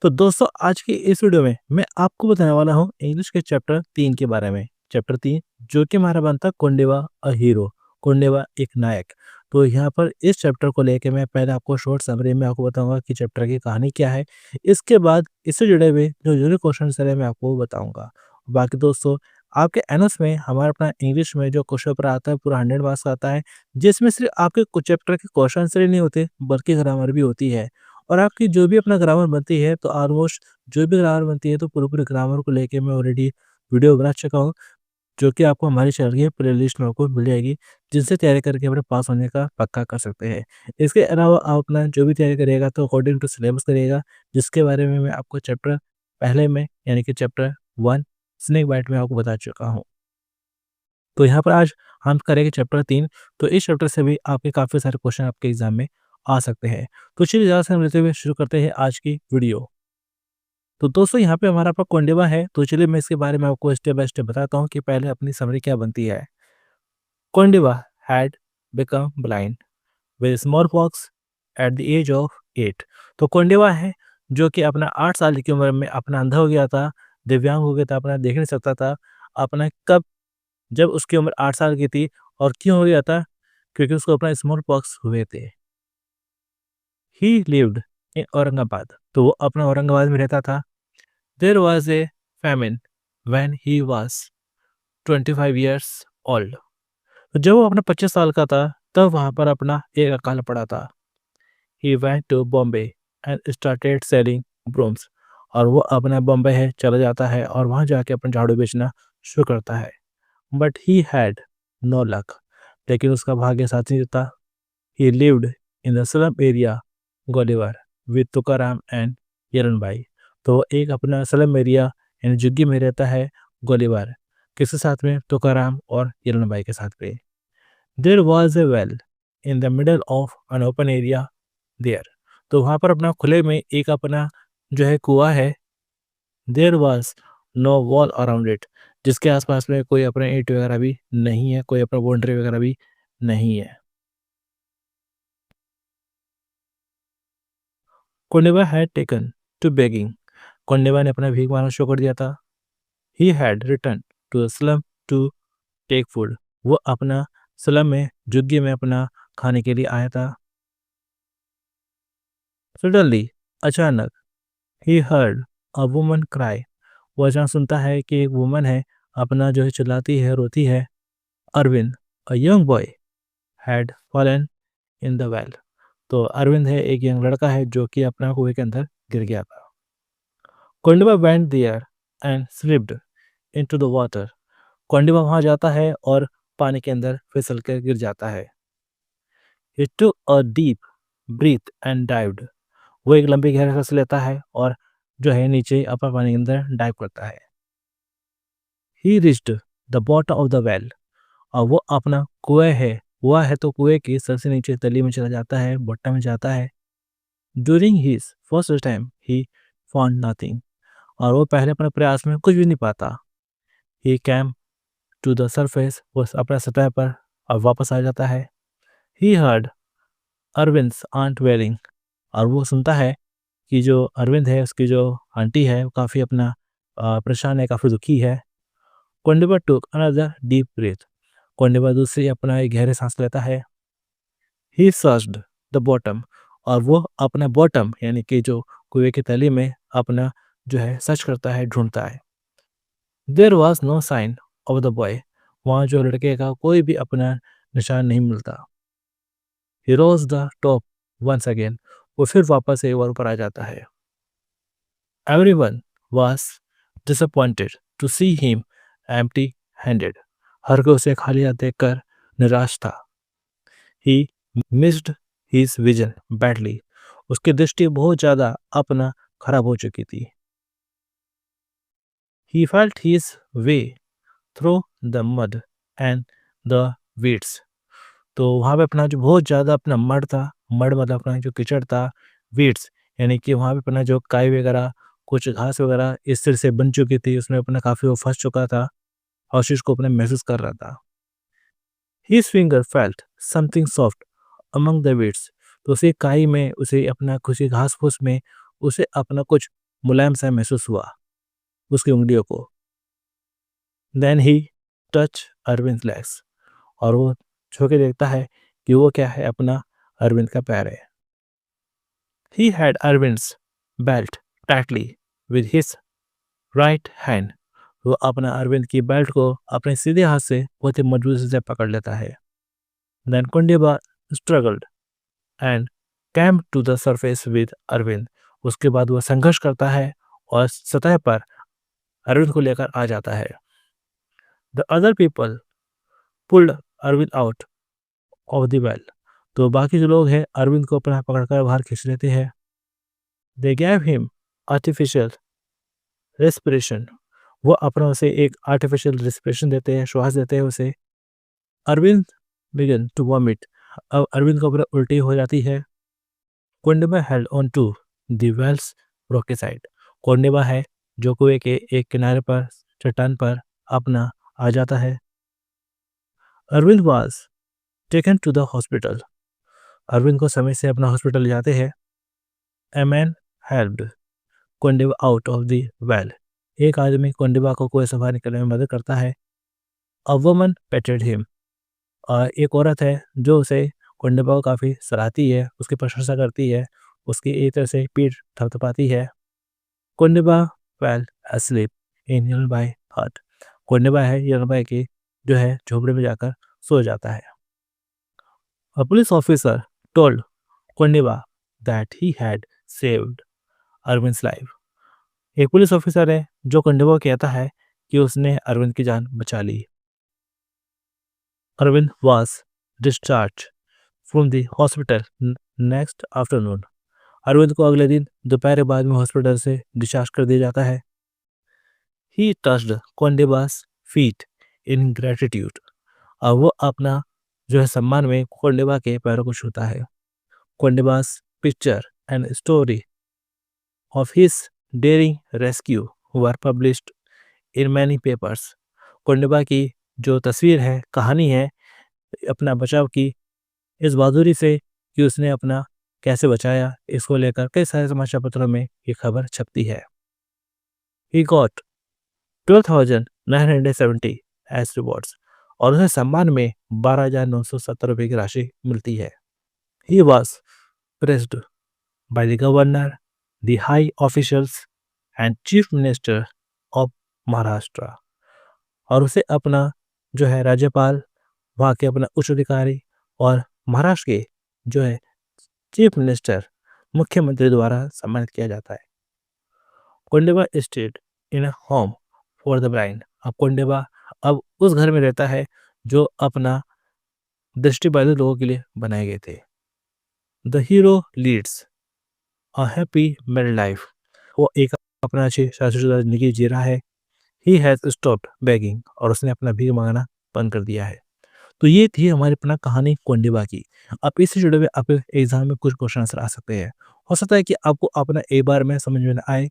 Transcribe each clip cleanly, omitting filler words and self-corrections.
तो दोस्तों आज की इस वीडियो में मैं आपको बताने वाला हूँ इंग्लिश के चैप्टर 3 के बारे में। चैप्टर 3 जो कि हमारा बनता कोंडेवा अ हीरो, कोंडेवा एक नायक। तो यहाँ पर इस चैप्टर को लेके मैं पहले आपको शॉर्ट समरी में आपको बताऊंगा कि चैप्टर की कहानी क्या है। इसके बाद इससे जुड़े हुए जो जरूरी क्वेश्चन है मैं आपको बताऊंगा। बाकी दोस्तों आपके एनएस में हमारा अपना इंग्लिश में जो क्वेश्चन पेपर आता है पूरा 100 मार्क्स का आता है, जिसमें सिर्फ आपके कुछ चैप्टर के क्वेश्चन आंसर ही नहीं होते बल्कि ग्रामर भी होती है। और आपकी जो भी अपना ग्रामर बनती है तो ऑलमोस्ट जो भी ग्रामर बनती है तो पूरे-पूरे ग्रामर को लेके मैं ऑलरेडी वीडियो बना चुका हूँ, जो कि आपको हमारी चैनल की प्लेलिस्ट में आपको मिल जाएगी, जिनसे तैयारी करके अपने पास होने का पक्का कर सकते हैं। इसके अलावा आप अपना जो भी तैयारी करिएगा तो अकॉर्डिंग टू सिलेबस करिएगा, जिसके बारे में मैं आपको चैप्टर पहले में यानी कि चैप्टर 1 स्नेक बाइट में आपको बता चुका हूँ। तो यहाँ पर आज हम करेंगे चैप्टर 3। तो इस चैप्टर से भी आपके काफ़ी सारे क्वेश्चन आपके एग्जाम में आ सकते हैं। तो चलिए ज़्यादा समय लेते हुए शुरू करते हैं आज की वीडियो। तो दोस्तों यहाँ पे हमारा आपका कोंडेवा है, तो चलिए मैं इसके बारे में आपको स्टेप बाय स्टेप बताता हूँ कि पहले अपनी समरी क्या बनती है। कोंडेवा had become blind with smallpox at the age of 8। तो कोंडेवा है जो कि अपना 8 साल की उम्र में अपना अंधा हो गया था, दिव्यांग हो गया था, अपना देख नहीं सकता था। अपना कब जब उसकी उम्र 8 साल की थी और क्यों हो गया था? क्योंकि उसको अपना स्मॉल पॉक्स हुए थे। ही लिव्ड इन औरंगाबाद, तो वो अपना औरंगाबाद में रहता था। There was a famine when he was 25 years old। तो जब वो अपना 25 साल का था तब वहां पर अपना एक अकाल पड़ा था। He went to Bombay and started selling brooms। और वो अपना बॉम्बे है चला जाता है और वहां जाके अपना झाड़ू बेचना शुरू करता है। But he had no luck, लेकिन उसका भाग्य साथ नहीं देता। He lived in the slum area Golivar with Tukaram and Hiranbai. तो वो एक अपना स्लम एरिया यानी झुग्गी में रहता है गोलीबार, किसके साथ में? तुकाराम और हिरनबाई के साथ में। There was a well in the middle of an open area there. तो वहाँ पर अपना खुले में एक अपना जो है कुआं है। There was no wall around it, जिसके आसपास में कोई अपना ईंट वगैरह भी नहीं है, कोई अपना बाउंड्री वगैरह भी नहीं है। कोंडेवा had taken to begging. Kondeva ने अपना भीख मांगना शुरू कर दिया था। He had return to the slum to take food. वो अपना स्लम में झुग्गी में अपना खाने के लिए आया था। सडनली अचानक he heard a woman cry. वो अचानक सुनता है कि एक वुमन है अपना जो है चिल्लाती है, रोती है। Arvind a young boy had fallen in the well. तो अरविंद है एक यंग लड़का है जो कि अपना कुएं के अंदर गिर गया था। Kondva went there and slipped into the water. Kondva वहां जाता है और पानी के अंदर फिसल कर गिर जाता है। He took a deep breath and dived. वो एक लंबी गहरी सांस लेता है और जो है नीचे अपर पानी के अंदर डाइव करता है। He reached the bottom of the well. और वो अपना कुएं है, कुआ है तो कुएं की सबसे नीचे तली में चला जाता है, बॉटम में जाता है। During his first time he found nothing. और वो पहले अपने प्रयास में कुछ भी नहीं पाता। He came to the surface, वो अपना सतह पर और वापस आ जाता है। He heard Arvind's aunt wailing. और वो सुनता है कि जो अरविंद है उसकी जो आंटी है वो काफ़ी अपना परेशान है, काफ़ी दुखी है। कोंडेवा टुक अनदर डीप ब्रीथ। कोंडेवा दूसरी अपना एक गहरे सांस लेता है। ही सर्च्ड द बॉटम। और वो अपना बॉटम यानी कि जो कुएं की तली में अपना जो है सर्च करता है, ढूंढता है। There was no sign of the boy. वहाँ जो लड़के का कोई भी अपना निशान नहीं मिलता। He rose the top once again. वो फिर वापस एक बार ऊपर आ जाता है। Everyone was disappointed to see him empty handed. हर कोई उसे खाली हाथ देखकर निराश था। He missed his vision badly. उसकी दृष्टि बहुत ज़्यादा अपना खराब हो चुकी थी। He felt his way through the mud and the weeds. तो वहाँ पे अपना जो बहुत ज़्यादा अपना मड था, मड मतलब अपना जो कीचड़ था, वीड्स यानी कि वहाँ पे अपना जो काई वगैरह, कुछ घास वगैरह इस तरह से बन चुकी थी, उसमें अपना काफ़ी वो फँस चुका था और उस चीज़ को अपने महसूस कर रहा था। His finger felt something soft among the weeds. तो उसे काई में, उसे अपना खुशी घास फूस में उसे अपना कुछ मुलायम सा महसूस हुआ उसकी उंगलियों को। Then he touch Arvind legs, और वो छू के देखता है कि वो क्या है, अपना अरविंद का पैर है। He had Arvind's belt tightly with his right hand, वो अपना अरविंद की बेल्ट को अपने सीधे हाथ से बहुत ही मजबूती से पकड़ लेता है। Then Kondiba struggled and came to the surface with Arvind, उसके बाद वह संघर्ष करता है और सतह पर अरविंद को लेकर आ जाता है। The other people pulled Arvind out of the well, तो बाकी जो लोग हैं अरविंद को अपना पकड़कर बाहर खींच लेते हैं। दे गैव हिम आर्टिफिशियल रेस्पिरेशन, वो अपना उसे एक आर्टिफिशियल रेस्पिरेशन देते हैं, श्वास देते हैं उसे। अरविंद बिगन टू वॉमिट, अब अरविंद को पूरा उल्टी हो जाती है। Kondiba held on to the well's rocky side, Kondiba है जो कुएं के एक किनारे पर चट्टान पर अपना आ जाता है। Arvind was taken to the hospital, Arvind को समय से अपना हॉस्पिटल ले जाते हैं। A man helped Kondiba out of the well, एक आदमी कोंडिबा को कुएं से बाहर निकलने में मदद करता है। अ वुमन पेटेड हिम, और एक औरत है जो उसे कोंडिबा को काफ़ी सराहती है, उसकी प्रशंसा करती है, उसकी एक तरह से पीठ थपथपाती है। कोंडिबा फेल asleep इन नियरबाई हट, कोंडिबा है नियरबाई की जो है झोपड़ी में जाकर सो जाता है। A police officer told Kondiba that he had saved Arvind's life, एक पुलिस ऑफिसर है जो कोंडिबा को कहता है कि उसने अरविंद की जान बचा ली। Arvind was discharged from the hospital next afternoon, Arvind को अगले दिन दोपहर बाद में हॉस्पिटल से डिस्चार्ज कर दिया जाता है। He touched Kondeba's feet in gratitude, अब वो अपना जो है सम्मान में कोंडिबा के पैरों को छूता है। Kondeba's picture and story of his daring rescue were published in many papers, Kondiba की जो तस्वीर है, कहानी है अपना बचाव की, इस बहादुरी से कि उसने अपना कैसे बचाया, इसको लेकर कई सारे समाचार पत्रों में ये खबर छपती है। He got 12,970 as rewards, और उन्हें सम्मान में 12,970 रुपये की राशि मिलती है। He was praised by the governor, the high officials and chief minister of Maharashtra, और उसे अपना जो है राज्यपाल, वहाँ के अपना उच्च अधिकारी और महाराष्ट्र के जो है चीफ मिनिस्टर, मुख्यमंत्री द्वारा सम्मानित किया जाता है। Kondiba stayed in a home for the blind, अब कोंडिबा अब उस घर में रहता है जो अपना दृष्टिबाधित लोगों के लिए बनाए गए थे। The hero leads a happy married life, वो एक अपना अच्छी शादीशुदा जिंदगी जी रहा है। ही हैज स्टॉप्ड बेगिंग, और उसने अपना भीख मांगना बंद कर दिया है। तो ये थी हमारी अपना कहानी कोंडिबा की। अब इस वीडियो में आपके एग्जाम में कुछ क्वेश्चन आंसर आ सकते हैं। हो सकता है कि आपको अपना एक बार में समझ में ना आए,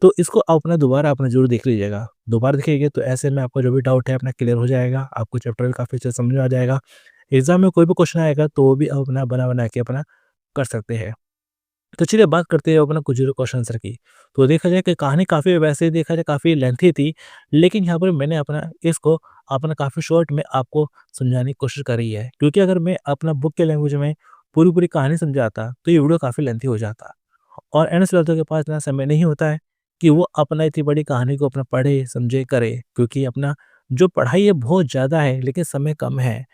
तो इसको आप अपना दोबारा अपना जरूर देख लीजिएगा। दोबारा देखेंगे तो ऐसे में आपका जो भी डाउट है अपना क्लियर हो जाएगा, आपको चैप्टर काफ़ी अच्छे से समझ में आ जाएगा। एग्जाम में कोई भी क्वेश्चन आएगा तो वो भी आप अपना बना बना के अपना कर सकते हैं। तो चलिए बात करते हैं अपना कुछ क्वेश्चन आंसर की। तो देखा जाए कि कहानी काफ़ी, वैसे देखा जाए काफ़ी लेंथी थी, लेकिन यहाँ पर मैंने अपना इसको अपना काफ़ी शॉर्ट में आपको समझाने की कोशिश करी है, क्योंकि अगर मैं अपना बुक के लैंग्वेज में पूरी पूरी कहानी समझाता तो ये वीडियो काफ़ी लेंथी हो जाता, और एन एस के पास इतना समय नहीं होता है कि वो अपना इतनी बड़ी कहानी को अपना पढ़े समझे करे, क्योंकि अपना जो पढ़ाई है बहुत ज़्यादा है लेकिन समय कम है।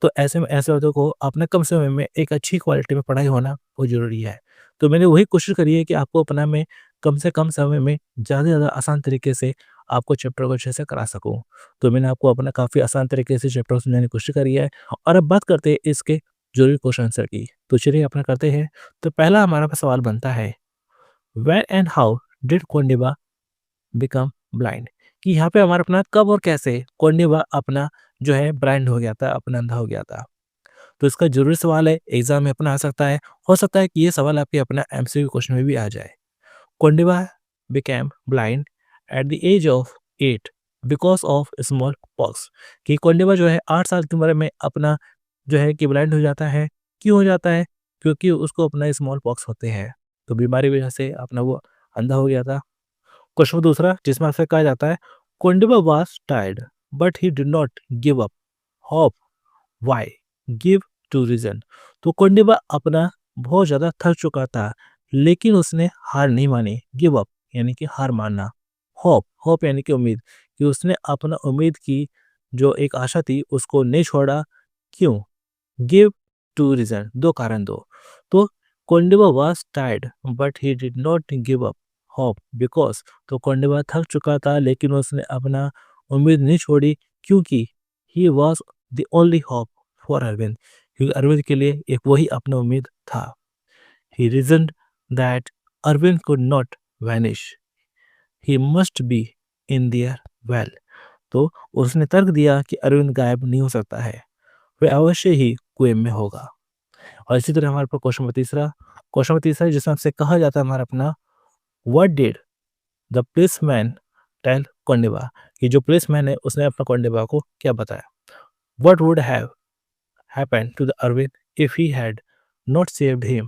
तो ऐसे में ऐसे औरतों को अपने कम समय में एक अच्छी क्वालिटी में पढ़ाई होना बहुत ज़रूरी है। तो मैंने वही कोशिश करी है कि आपको अपना में कम से कम समय में ज़्यादा से ज़्यादा आसान तरीके से आपको चैप्टर को अच्छे से करा सकूँ। तो मैंने आपको अपना काफ़ी आसान तरीके से चैप्टर को समझाने की कोशिश करी है। और अब बात करते हैं इसके ज़रूरी क्वेश्चन आंसर की। तो चलिए अपना करते हैं। तो पहला हमारा सवाल बनता है, when and how did Kondiba become blind, कि यहाँ पे हमारा अपना कब और कैसे कोंडिबा अपना जो है ब्लाइंड हो गया था, अपना अंधा हो गया था। तो इसका जरूरी सवाल है, एग्जाम में अपना आ सकता है। हो सकता है कि ये सवाल आपके अपना एमसीक्यू क्वेश्चन में भी आ जाए। Kondiba became blind at the age of 8 because of smallpox, कि कोंडिबा जो है 8 साल की उम्र में अपना जो है कि ब्लाइंड हो जाता है। क्यों हो जाता है? क्योंकि उसको अपना स्मॉल पॉक्स होते हैं, तो बीमारी की वजह से अपना वो अंधा हो गया था। क्वेश्चन दूसरा जिसमें आपसे कहा जाता है Kondiba was tired but he did not give up hope why give two reason. तो कोंडिबा अपना बहुत ज़्यादा थक चुका था लेकिन उसने हार नहीं मानी। गिव अप यानी कि हार मानना। होप होप यानी कि उम्मीद कि उसने अपना उम्मीद की जो एक आशा थी उसको नहीं छोड़ा। क्यों? गिव टू रीजन दो कारण दो। तो Kondiba was tired but he did not give up hope because तो कोंडिबा थक चुका था लेकिन उसने अपना उम्मीद नहीं छोड़ी क्योंकि he was the only hope for Arvind क्योंकि अरविंद के लिए एक वही अपना उम्मीद था। He reasoned that Arvind could not vanish he must be in their well. तो उसने तर्क दिया कि अरविंद गायब नहीं हो सकता है, वह अवश्य ही कुएं में होगा। और इसी तरह हमारे पास क्वेश्चन नंबर तीसरा जिसमें आपसे कहा जाता है हमारा अपना what did the policeman tell Kondiba कि जो पुलिसमैन है उसने अपना कोंडिबा को क्या बताया। What would have happened to the Arvind if he had not saved him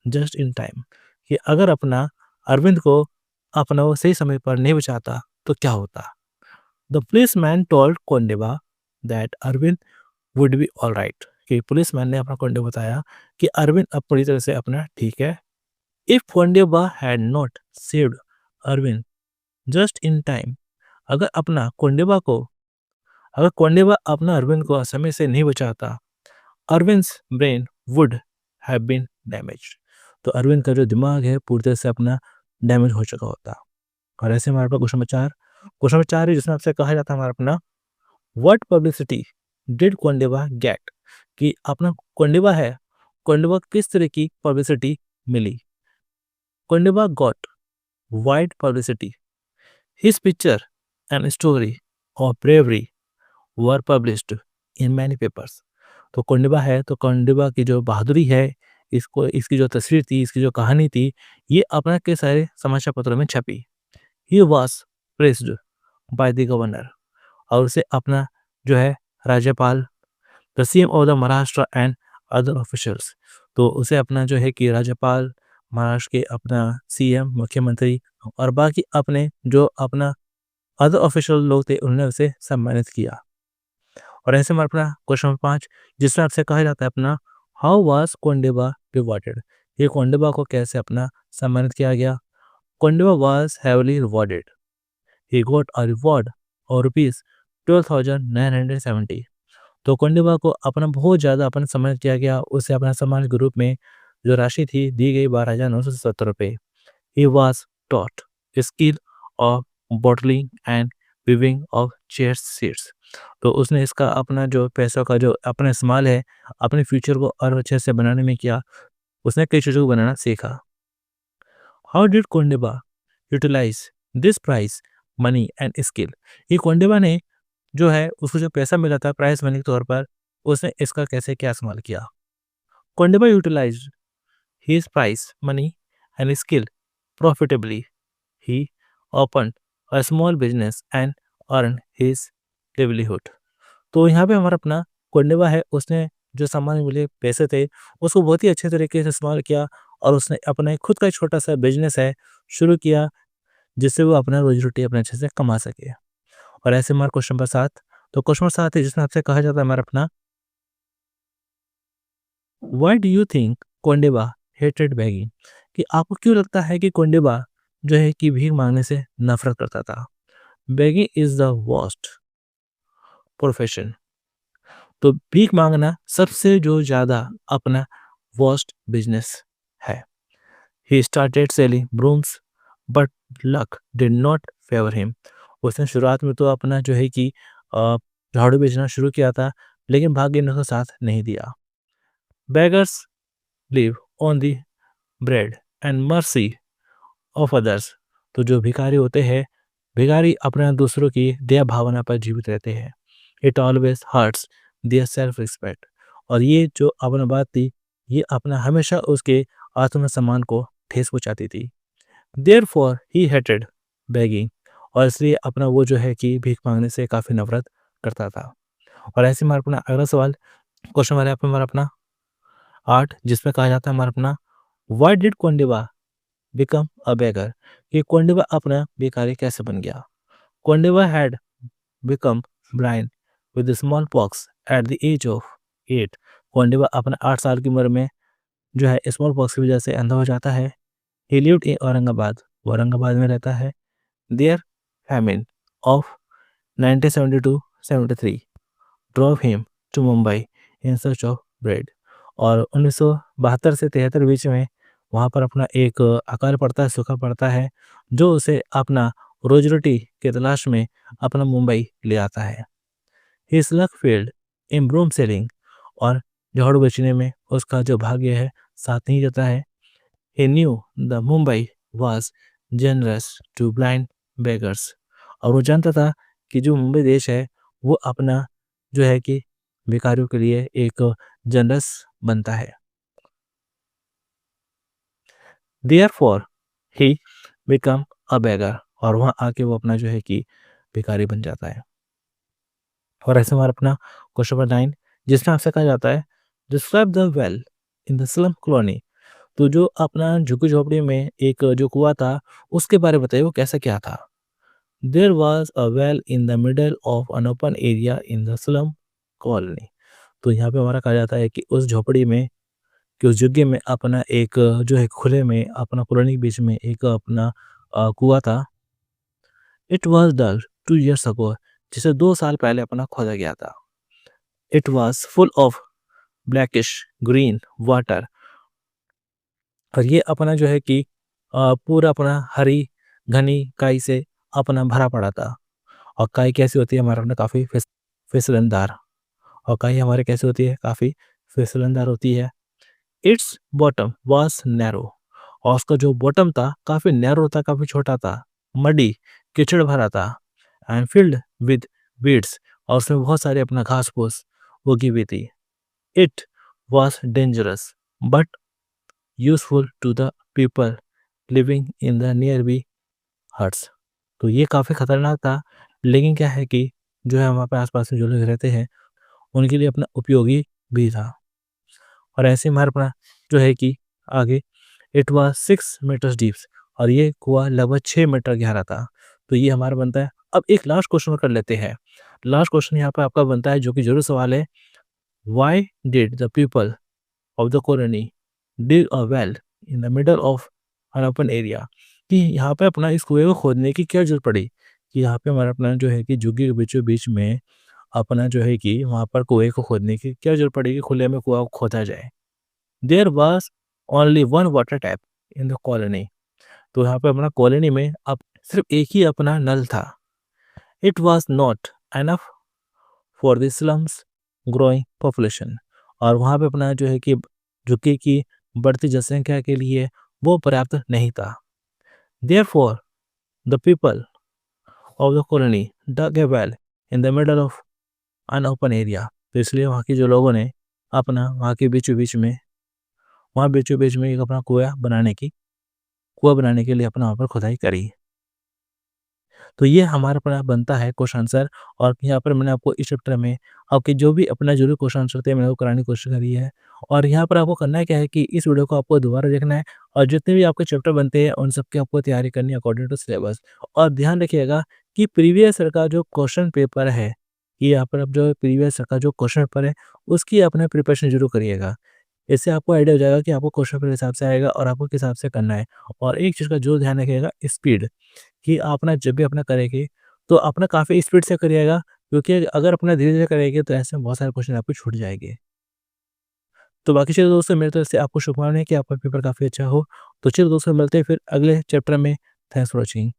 just in time कि अगर अपना अरविंद को अपना वो सही समय पर नहीं बचाता तो क्या होता। The policeman told Kondiba that Arvind would be all right कि पुलिसमैन ने अपना कोंडिबा बताया कि अरविंद अब पूरी तरह से अपना ठीक है। If Kondiba had not saved Arvind just in time अगर अपना कोंडिबा को अगर कोंडिबा अपना अरविंद को समय से नहीं बचाता Arvind's brain would have been damaged. तो अरविंद का जो दिमाग है पूरी तरह से अपना डैमेज हो चुका होता। और ऐसे हमारे पास क्वेश्चन नंबर 4 है जिसमें आपसे कहा जाता है हमारा अपना what publicity did Kondiba get कि अपना कोंडिबा है कोंडिबा किस तरह की पब्लिसिटी मिली। Kondiba got wide publicity his picture and story of bravery were published in many papers. तो कोंडिबा है तो कोंडिबा की जो बहादुरी है इसको इसकी जो तस्वीर थी इसकी जो कहानी थी ये अपना के सारे समाचार पत्रों में छपी। He was pressed by the governor और उसे अपना जो है राज्यपाल the CM of the Maharashtra and other officials तो उसे अपना जो है कि राज्यपाल महाराष्ट्र के अपना सीएम मुख्यमंत्री और बाकी अपने जो अपना अदर ऑफिशियल लोग थे उन्होंने उसे सम्मानित किया। और ऐसे में अपना क्वेश्चन नंबर 5 जिसमें आपसे कहा जाता है अपना हाउ वाज कोंडिबा रिवॉर्डेड ये कोंडिबा को कैसे अपना सम्मानित किया गया। Kondiba was heavily rewarded he got a reward और रुपीज 12,970। तो कोंडिबा को अपना बहुत ज़्यादा अपना सम्मानित किया गया उसे अपना सम्मान के रूप में जो राशि थी दी गई 12,970 रुपये। He was taught skill of bottling and weaving of chair seats. तो उसने इसका अपना जो पैसों का जो अपना इस्तेमाल है अपने फ्यूचर को और अच्छे से बनाने में किया। उसने कई चीज़ों को बनाना सीखा। How did Kondiba utilise this prize money and skill ये कोंडिबा ने जो है उसको जो पैसा मिला था प्राइज मनी के तौर पर उसने इसका कैसे क्या इस्तेमाल किया। Kondiba utilise his prize money and skill profitably. He opened a small business and earned his livelihood. तो यहाँ पे हमारा अपना कोंडिबा है उसने जो सामान मिले पैसे थे उसको बहुत ही अच्छे तरीके से इस्तेमाल किया और उसने अपना एक खुद का एक छोटा सा बिजनेस है शुरू किया जिससे वो अपना रोजी रोटी अपने अच्छे से कमा सके। और ऐसे हमारा क्वेश्चन नंबर 7 तो क्वेश्चन नंबर 7 है जिसमें आपसे कहा जाता है हमारा अपना why do you think Kondiba hated begging कि आपको क्यों लगता है कि कोंडिबा जो है कि भीख मांगने से नफरत करता था। Begging is the worst profession. तो भीख मांगना सबसे जो ज़्यादा अपना वर्स्ट बिजनेस है। He started selling brooms but luck did not favour him. उसने शुरुआत में तो अपना जो है कि झाड़ू बेचना शुरू किया था लेकिन भाग्य ने उसका साथ नहीं दिया। Beggars live on the bread and mercy of others. तो जो भिखारी होते हैं भिखारी अपना दूसरों की दया भावना पर जीवित रहते हैं। It always hurts their self respect. और ये जो अपना बात थी ये अपना हमेशा उसके आत्मसम्मान को ठेस पहुंचाती थी। Therefore he hated begging और इसलिए अपना वो जो है कि भीख मांगने से काफ़ी नफरत करता था। और ऐसे हमारा अपना अगला सवाल क्वेश्चन हमारा अपना 8 जिसमें कहा जाता है हमारा अपना why did Kondiba become a beggar, कि कोंडिवा अपना भिखारी कैसे बन गया। Kondiba had become blind with smallpox at the age of 8। Kondiba अपने 8 साल की उम्र में जो है स्मॉल पॉक्स की वजह से अंधा हो जाता है। ही लिव्ड इन औरंगाबाद, वो औरंगाबाद में रहता है। There famine of 1972-73 drove him to Mumbai in search of bread. और 1972 से 73 बीच में वहाँ पर अपना एक अकाल पड़ता है, सूखा पड़ता है, जो उसे अपना रोजी रोटी की तलाश में अपना मुंबई ले आता है। His luck failed in broom selling, और झाड़ू बेचने में उसका जो भाग्य है साथ नहीं जाता है। He knew the Mumbai was generous to blind beggars, और वो जानता था कि जो मुंबई देश है वो अपना जो है कि भिखारियों के लिए एक जनरस बनता है। देयरफॉर ही बिकम अ बेगर, और वहाँ आके वो अपना जो है कि भिखारी बन जाता है। और ऐसे हमारा अपना क्वेश्चन नंबर 9, जिसमें आपसे कहा जाता है describe the well in the slum colony. तो जो अपना झुग्गी झोपड़ी में एक जो कुआं था उसके बारे में बताइए, वो कैसा क्या था। There was a well in the middle of an open area in the slum colony. तो यहाँ पे हमारा कहा जाता है कि उस झोपड़ी में, कि उस झुग्गी में अपना एक जो है खुले में अपना कॉलोनी के बीच में एक अपना कुआं था। It was dug 2 years ago, जिसे 2 साल पहले अपना खोदा गया था। It was full of blackish green water, और ये अपना जो है कि पूरा अपना हरी घनी काई से अपना भरा पड़ा था। और काई कैसी होती है हमारा अपना काफ़ी फिसलनदार, और काई हमारे कैसे होती है काफ़ी फिसलनदार होती है। इट्स बॉटम वाज नैरो, और उसका जो बॉटम था काफ़ी नैरो था, काफ़ी छोटा था। मडी कीचड़ भरा था। एंड फिल्ड विद वीड्स, और उसमें बहुत सारे अपना घास फूस उगी हुई थी। It was dangerous but useful to the people living in the nearby huts. तो ये काफ़ी खतरनाक था, लेकिन क्या है कि जो है वहाँ पे आसपास में जो लोग रहते हैं उनके लिए अपना उपयोगी भी था। और ऐसे हमारे अपना जो है कि आगे इट वाज 6 मीटर्स डीप, और ये कुआं लगभग 6 मीटर गहरा था। तो ये हमारा बनता है। अब एक लास्ट क्वेश्चन कर लेते हैं। लास्ट क्वेश्चन यहाँ पे आपका बनता है, जो कि जरूर सवाल है। Why did the people of the colony dig a well in the middle of an open area, कि यहाँ पे अपना इस कुएं को खोदने की क्या जरूरत पड़ी, कि यहाँ पे हमारा अपना जो है कि झुग्गी के बीचों बीच में अपना जो है कि वहाँ पर कुएं को खोदने की क्या जरूरत पड़ी कि खुले में कुआं को खोदा जाए। There was only one water tap in the colony. तो यहाँ पे अपना कॉलोनी में अब सिर्फ एक ही अपना नल था। It was not enough for the slums growing population, और वहाँ पे अपना जो है कि झुग्गी की बढ़ती जनसंख्या के लिए वो पर्याप्त नहीं था। Therefore the people of the colony dug a well in the middle of an open area. तो इसलिए वहाँ के जो लोगों ने अपना वहाँ के बीचों बीच में, वहाँ बीचों बीच में एक अपना कुआं बनाने के लिए अपना वहाँ पर खुदाई करी। तो ये हमारा अपना बनता है क्वेश्चन आंसर। और यहाँ पर मैंने आपको इस चैप्टर में आपके जो भी अपना जो भी क्वेश्चन आंसर थे मैंने वो कराने की कोशिश करी है। और यहाँ पर आपको करना क्या है कि इस वीडियो को आपको दोबारा देखना है, और जितने भी आपके चैप्टर बनते हैं उन सबकी आपको तैयारी करनी है अकॉर्डिंग टू सिलेबस। और ध्यान रखिएगा कि प्रीवियस ईयर का जो क्वेश्चन पेपर है, कि यहाँ पर अब जो प्रीवियस ईयर का जो क्वेश्चन पेपर है उसकी अपने प्रिपरेशन जरूर करिएगा। इससे आपको आइडिया हो जाएगा कि आपको क्वेश्चन पेपर हिसाब से आएगा और आपको किस हिसाब से करना है। और एक चीज़ का जो ध्यान रखिएगा, स्पीड, कि आप ना जब भी अपना करेंगे तो अपना काफ़ी स्पीड से करिएगा, क्योंकि अगर अपना धीरे-धीरे करेंगे तो ऐसे में बहुत सारे क्वेश्चन आपके छूट जाएँगे। तो बाकी चलिए दोस्तों, मेरी तरफ से आपको शुभकामनाएँ कि आपका पेपर काफ़ी अच्छा हो। तो चलिए दोस्तों, मिलते हैं फिर अगले चैप्टर में। Thanks for watching.